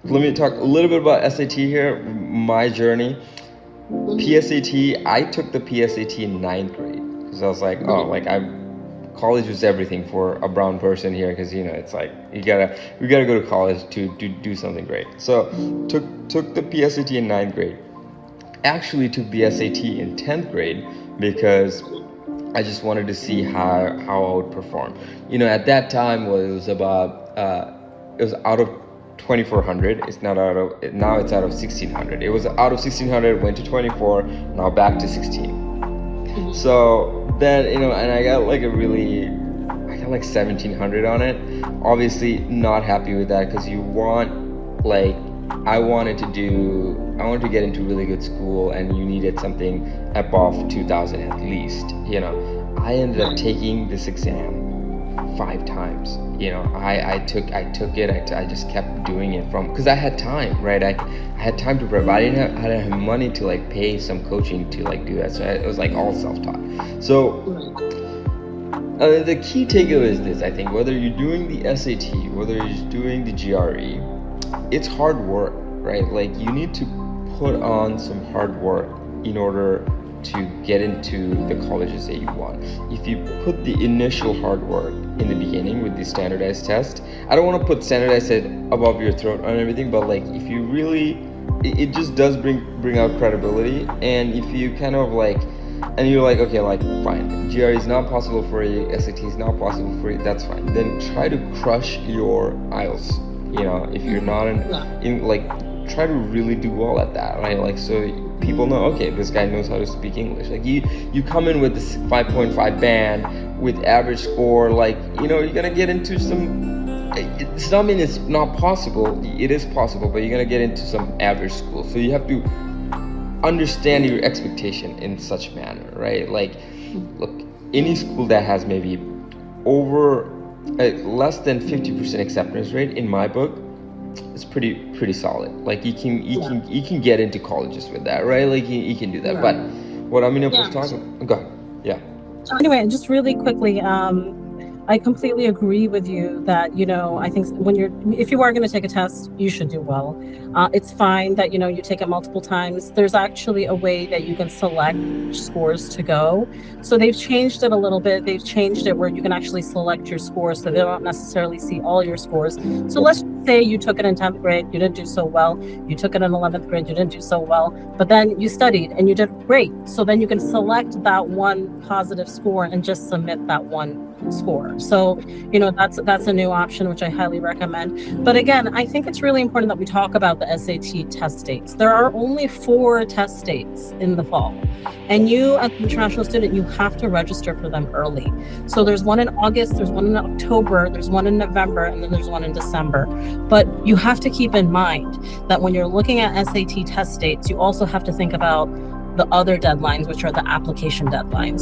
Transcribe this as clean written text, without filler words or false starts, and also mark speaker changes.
Speaker 1: let me talk a little bit about SAT here, my journey. PSAT, I took the PSAT in ninth grade because I was like, oh, like college was everything for a brown person here because it's like we gotta go to college to do something great. So took the PSAT in ninth grade. Actually took the SAT in 10th grade because I just wanted to see how I would perform. At that time it was about it was out of 2400. It's not out of now. It's out of 1600. It was out of 1600. Went to 24. Now back to 16. So then and I got like like 1700 on it. Obviously not happy with that because I wanted to get into really good school and you needed something above 2000 at least. I ended up taking this exam 5 times. I took it. I just kept doing it because I had time, right? I had time to prepare. I didn't have money to like pay some coaching to like do that. So it was like all self-taught. So the key takeaway is this, I think, whether you're doing the SAT, whether you're doing the GRE, it's hard work, right? Like you need to put on some hard work in order to get into the colleges that you want. If you put the initial hard work in the beginning with the standardized test, I don't want to put standardized above your throat and everything, but like if you really, it just does bring out credibility. And if you kind of like, and you're like, okay, like fine, GRE is not possible for you, SAT is not possible for you, that's fine. Then try to crush your IELTS. If you're not in like, try to really do well at that, right? Like so people know, okay, this guy knows how to speak English. Like you come in with this 5.5 band with average score, like you're gonna get into some, it's not mean it's not possible, it is possible, but you're gonna get into some average school. So you have to understand your expectation in such manner, right? Like look, any school that has maybe over less than 50% acceptance rate, in my book, it's pretty solid. Like you can get into colleges with that, right? Like you can do that. Yeah. But what Amina was talking, go ahead. Yeah.
Speaker 2: Anyway, just really quickly, I completely agree with you that, I think if you are going to take a test, you should do well. It's fine that, you take it multiple times. There's actually a way that you can select scores to go. So they've changed it a little bit. They've changed it where you can actually select your scores so they don't necessarily see all your scores. So let's say you took it in 10th grade, you didn't do so well. You took it in 11th grade, you didn't do so well. But then you studied and you did great. So then you can select that one positive score and just submit that one score. So, that's a new option, which I highly recommend. But again, I think it's really important that we talk about the SAT test dates. There are only 4 test dates in the fall. And you, as an international student, you have to register for them early. So there's one in August, there's one in October, there's one in November, and then there's one in December. But you have to keep in mind that when you're looking at SAT test dates, you also have to think about the other deadlines, which are the application deadlines.